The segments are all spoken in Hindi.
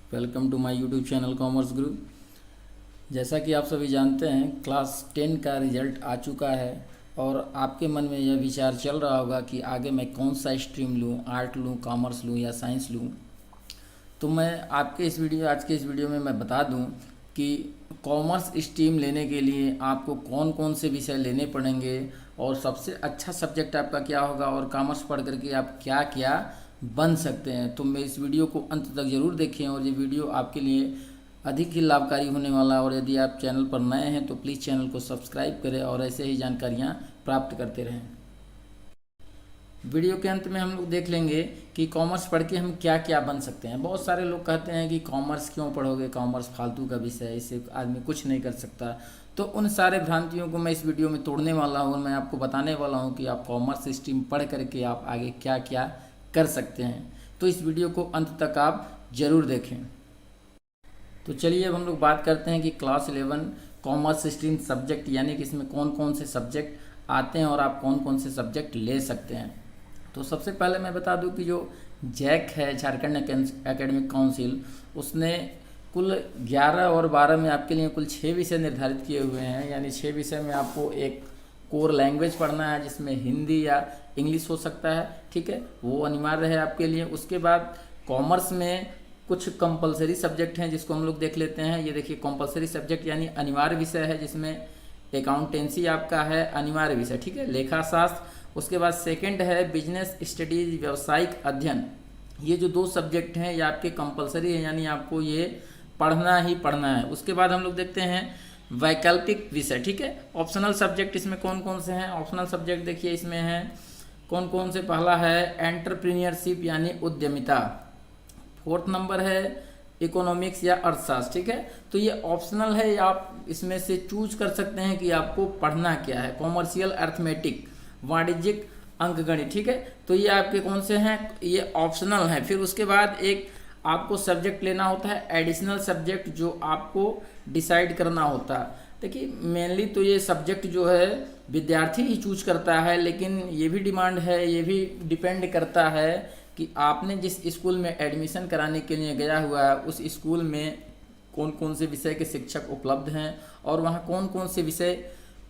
Welcome to my YouTube channel commerce Guru. जैसा कि आप सभी जानते हैं, क्लास 10 का रिजल्ट आ चुका है और आपके मन में यह विचार चल रहा होगा कि आगे मैं कौन सा स्ट्रीम लूँ, आर्ट लूँ, कॉमर्स लूँ या साइंस लूँ। तो मैं आपके आज के इस वीडियो में मैं बता दूं कि कॉमर्स स्ट्रीम लेने के लिए आपको कौन कौन से विषय लेने पड़ेंगे और सबसे अच्छा सब्जेक्ट आपका क्या होगा और कॉमर्स पढ़ करके आप क्या क्या बन सकते हैं। तो मैं इस वीडियो को अंत तक ज़रूर देखें और ये वीडियो आपके लिए अधिक ही लाभकारी होने वाला है। और यदि आप चैनल पर नए हैं तो प्लीज़ चैनल को सब्सक्राइब करें और ऐसे ही जानकारियाँ प्राप्त करते रहें। वीडियो के अंत में हम लोग देख लेंगे कि कॉमर्स पढ़ के हम क्या क्या बन सकते हैं। बहुत सारे लोग कहते हैं कि कॉमर्स क्यों पढ़ोगे, कॉमर्स फालतू का विषय है, इससे आदमी कुछ नहीं कर सकता। तो उन सारे भ्रांतियों को मैं इस वीडियो में तोड़ने वाला हूँ और मैं आपको बताने वाला हूँ कि आप कॉमर्स स्ट्रीम पढ़ करके आप आगे क्या क्या कर सकते हैं। तो इस वीडियो को अंत तक आप ज़रूर देखें। तो चलिए अब हम लोग बात करते हैं कि क्लास 11 कॉमर्स स्ट्रीम सब्जेक्ट यानी कि इसमें कौन कौन से सब्जेक्ट आते हैं और आप कौन कौन से सब्जेक्ट ले सकते हैं। तो सबसे पहले मैं बता दूं कि जो जैक है, झारखंड एकेडमिक काउंसिल, उसने कुल 11 और 12 में आपके लिए कुल 6 विषय निर्धारित किए हुए हैं। यानी 6 विषय में आपको एक कोर लैंग्वेज पढ़ना है जिसमें हिंदी या इंग्लिश हो सकता है, ठीक है, वो अनिवार्य है आपके लिए। उसके बाद कॉमर्स में कुछ कंपलसरी सब्जेक्ट हैं जिसको हम लोग देख लेते हैं। ये देखिए कंपलसरी सब्जेक्ट यानी अनिवार्य विषय है, जिसमें अकाउंटेंसी आपका है अनिवार्य विषय, ठीक है, लेखा शास्त्र। उसके बाद सेकंड है बिजनेस स्टडीज, व्यावसायिक अध्ययन। ये जो 2 सब्जेक्ट हैं ये आपके कंपलसरी है, यानी आपको ये पढ़ना ही पढ़ना है। उसके बाद हम लोग देखते हैं वैकल्पिक विषय, ठीक है, ऑप्शनल सब्जेक्ट। इसमें कौन कौन से हैं ऑप्शनल सब्जेक्ट, देखिए इसमें हैं कौन कौन से। पहला है एंटरप्रीनियरशिप यानी उद्यमिता। 4th नंबर है इकोनॉमिक्स या अर्थशास्त्र, ठीक है। तो ये ऑप्शनल है, आप इसमें से चूज कर सकते हैं कि आपको पढ़ना क्या है। कॉमर्शियल अर्थमेटिक, वाणिज्यिक अंकगणित, ठीक है। तो ये आपके कौन से हैं, ये ऑप्शनल हैं। फिर उसके बाद एक आपको सब्जेक्ट लेना होता है एडिशनल सब्जेक्ट, जो आपको डिसाइड करना होता है। देखिए मेनली तो ये सब्जेक्ट जो है विद्यार्थी ही चूज करता है, लेकिन ये भी डिमांड है, ये भी डिपेंड करता है कि आपने जिस स्कूल में एडमिशन कराने के लिए गया हुआ है उस स्कूल में कौन कौन से विषय के शिक्षक उपलब्ध हैं और वहाँ कौन कौन से विषय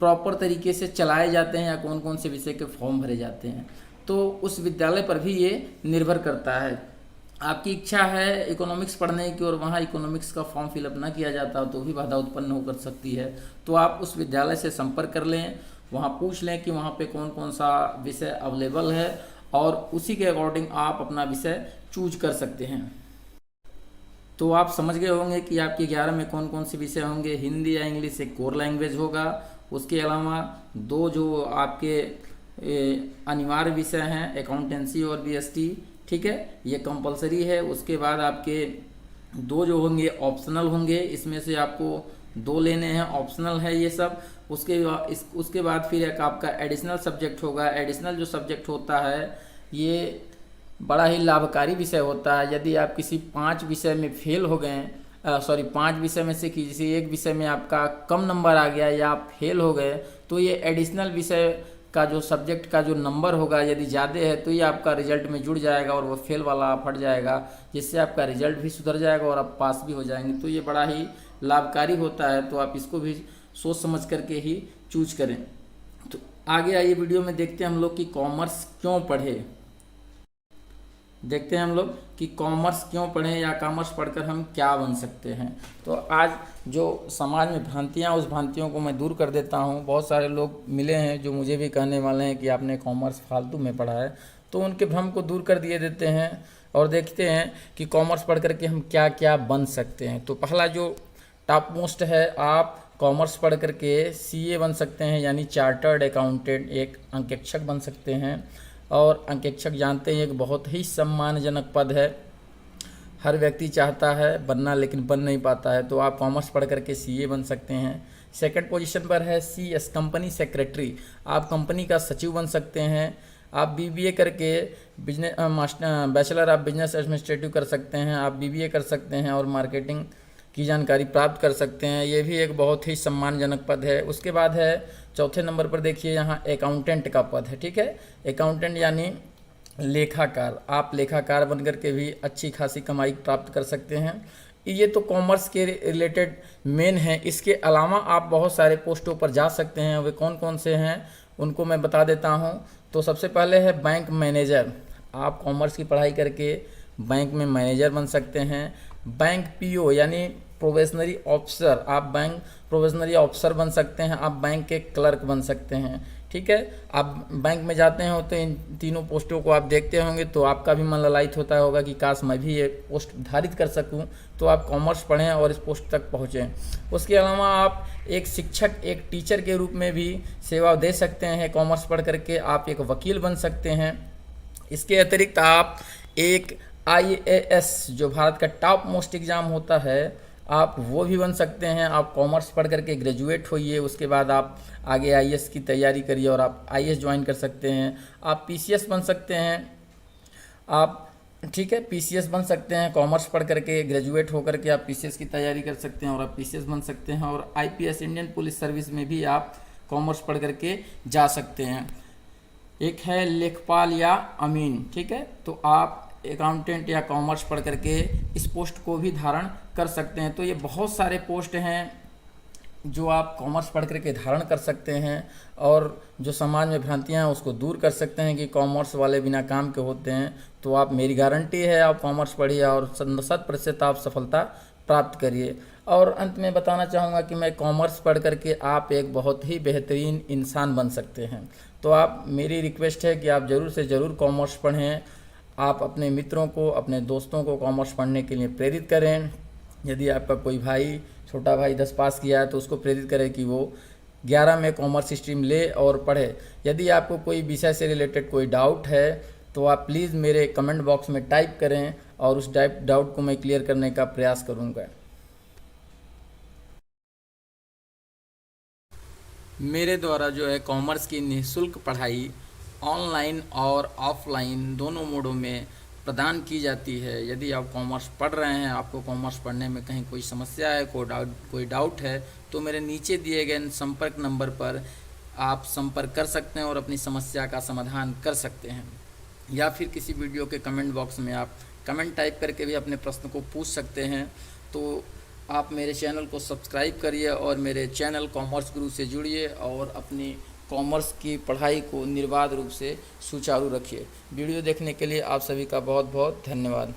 प्रॉपर तरीके से चलाए जाते हैं या कौन कौन से विषय के फॉर्म भरे जाते हैं। तो उस विद्यालय पर भी ये निर्भर करता है। आपकी इच्छा है इकोनॉमिक्स पढ़ने की और वहाँ इकोनॉमिक्स का फॉर्म फिलअप ना किया जाता हो तो भी बाधा उत्पन्न हो कर सकती है। तो आप उस विद्यालय से संपर्क कर लें, वहाँ पूछ लें कि वहाँ पे कौन कौन सा विषय अवेलेबल है और उसी के अकॉर्डिंग आप अपना विषय चूज कर सकते हैं। तो आप समझ गए होंगे कि आपके 11 में कौन कौन से विषय होंगे। हिंदी या इंग्लिश एक कोर लैंग्वेज होगा। उसके अलावा 2 जो आपके अनिवार्य विषय हैं अकाउंटेंसी और बीएसटी, ठीक है, ये कंपलसरी है। उसके बाद आपके 2 जो होंगे ऑप्शनल होंगे, इसमें से आपको 2 लेने हैं, ऑप्शनल है ये सब। उसके बाद फिर एक आपका एडिशनल सब्जेक्ट होगा। एडिशनल जो सब्जेक्ट होता है ये बड़ा ही लाभकारी विषय होता है। यदि आप किसी 5 विषय में फेल हो गए, 5 विषय में से किसी एक विषय में आपका कम नंबर आ गया या आप फेल हो गए, तो ये एडिशनल विषय का जो सब्जेक्ट का जो नंबर होगा यदि ज़्यादा है तो ये आपका रिजल्ट में जुड़ जाएगा और वो फेल वाला फट जाएगा, जिससे आपका रिजल्ट भी सुधर जाएगा और आप पास भी हो जाएंगे। तो ये बड़ा ही लाभकारी होता है, तो आप इसको भी सोच समझ करके ही चूज करें। तो आगे आइए वीडियो में देखते हैं हम लोग कि कॉमर्स क्यों पढ़े। देखते हैं हम लोग कि कॉमर्स क्यों पढ़ें या कॉमर्स पढ़कर हम क्या बन सकते हैं। तो आज जो समाज में भ्रांतियाँ, उस भ्रांतियों को मैं दूर कर देता हूँ। बहुत सारे लोग मिले हैं जो मुझे भी कहने वाले हैं कि आपने कॉमर्स फालतू में पढ़ा है, तो उनके भ्रम को दूर कर दिए देते हैं और देखते हैं कि कॉमर्स पढ़ करके हम क्या क्या बन सकते हैं। तो पहला जो टॉप मोस्ट है, आप कॉमर्स पढ़ करके सीए बन सकते हैं, यानी चार्टर्ड अकाउंटेंट, एक अंकेक्षक बन सकते हैं। और अंकेक्षक जानते हैं एक बहुत ही सम्मानजनक पद है, हर व्यक्ति चाहता है बनना लेकिन बन नहीं पाता है। तो आप कॉमर्स पढ़ करके सीए बन सकते हैं। सेकंड पोजीशन पर है सीएस कंपनी सेक्रेटरी, आप कंपनी का सचिव बन सकते हैं। आप बीबीए करके बैचलर ऑफ बिजनेस एडमिनिस्ट्रेटिव कर सकते हैं, आप बीबीए कर सकते हैं और मार्केटिंग की जानकारी प्राप्त कर सकते हैं। ये भी एक बहुत ही सम्मानजनक पद है। उसके बाद है 4थे नंबर पर देखिए यहाँ अकाउंटेंट का पद है, ठीक है। अकाउंटेंट यानी लेखाकार, आप लेखाकार बनकर के भी अच्छी खासी कमाई प्राप्त कर सकते हैं। ये तो कॉमर्स के रिलेटेड मेन है। इसके अलावा आप बहुत सारे पोस्टों पर जा सकते हैं। वे कौन कौन से हैं उनको मैं बता देता हूँ। तो सबसे पहले है बैंक मैनेजर। आप कॉमर्स की पढ़ाई करके बैंक में मैनेजर बन सकते हैं। बैंक पीओ यानी प्रोबेशनरी ऑफिसर, आप बैंक प्रोबेशनरी ऑफिसर बन सकते हैं। आप बैंक के क्लर्क बन सकते हैं। ठीक है, आप बैंक में जाते हो तो इन तीनों पोस्टों को आप देखते होंगे तो आपका भी मन ललायित होता होगा कि काश मैं भी ये पोस्ट धारित कर सकूं। तो आप कॉमर्स पढ़ें और इस पोस्ट तक पहुँचें। उसके अलावा आप एक शिक्षक, एक टीचर के रूप में भी सेवा दे सकते हैं। कॉमर्स पढ़ करके आप एक वकील बन सकते हैं। इसके अतिरिक्त आप एक IAS जो भारत का टॉप मोस्ट एग्ज़ाम होता है, आप वो भी बन सकते हैं। आप कॉमर्स पढ़ करके ग्रेजुएट होइए, उसके बाद आप आगे IAS की तैयारी करिए और आप IAS ज्वाइन कर सकते हैं। आप PCS बन सकते हैं। आप ठीक है, PCS बन सकते हैं। कॉमर्स पढ़ करके ग्रेजुएट होकर के आप PCS की तैयारी कर सकते हैं और आप PCS बन सकते हैं। और IPS इंडियन पुलिस सर्विस में भी आप कॉमर्स पढ़ करके जा सकते हैं। एक है लेखपाल या अमीन। ठीक है, तो आप अकाउंटेंट या कॉमर्स पढ़ करके इस पोस्ट को भी धारण कर सकते हैं। तो ये बहुत सारे पोस्ट हैं जो आप कॉमर्स पढ़ करके धारण कर सकते हैं और जो समाज में भ्रांतियां हैं उसको दूर कर सकते हैं कि कॉमर्स वाले बिना काम के होते हैं। तो आप, मेरी गारंटी है, आप कॉमर्स पढ़िए और 100% आप सफलता प्राप्त करिए। और अंत में बताना चाहूँगा कि मैं कॉमर्स पढ़ करके आप एक बहुत ही बेहतरीन इंसान बन सकते हैं। तो आप, मेरी रिक्वेस्ट है कि आप ज़रूर से ज़रूर कॉमर्स पढ़ें। आप अपने मित्रों को, अपने दोस्तों को कॉमर्स पढ़ने के लिए प्रेरित करें। यदि आपका कोई भाई, छोटा भाई 10 पास किया है तो उसको प्रेरित करें कि वो 11 में कॉमर्स स्ट्रीम ले और पढ़े। यदि आपको कोई विषय से रिलेटेड कोई डाउट है तो आप प्लीज़ मेरे कमेंट बॉक्स में टाइप करें और उस डाउट को मैं क्लियर करने का प्रयास करूँगा। मेरे द्वारा जो है कॉमर्स की निःशुल्क पढ़ाई ऑनलाइन और ऑफलाइन दोनों मोडों में प्रदान की जाती है। यदि आप कॉमर्स पढ़ रहे हैं, आपको कॉमर्स पढ़ने में कहीं कोई समस्या है, कोई डाउट है, तो मेरे नीचे दिए गए संपर्क नंबर पर आप संपर्क कर सकते हैं और अपनी समस्या का समाधान कर सकते हैं। या फिर किसी वीडियो के कमेंट बॉक्स में आप कमेंट टाइप करके भी अपने प्रश्न को पूछ सकते हैं। तो आप मेरे चैनल को सब्सक्राइब करिए और मेरे चैनल कॉमर्स गुरु से जुड़िए और अपनी कॉमर्स की पढ़ाई को निर्बाध रूप से सुचारू रखिए। वीडियो देखने के लिए आप सभी का बहुत बहुत धन्यवाद।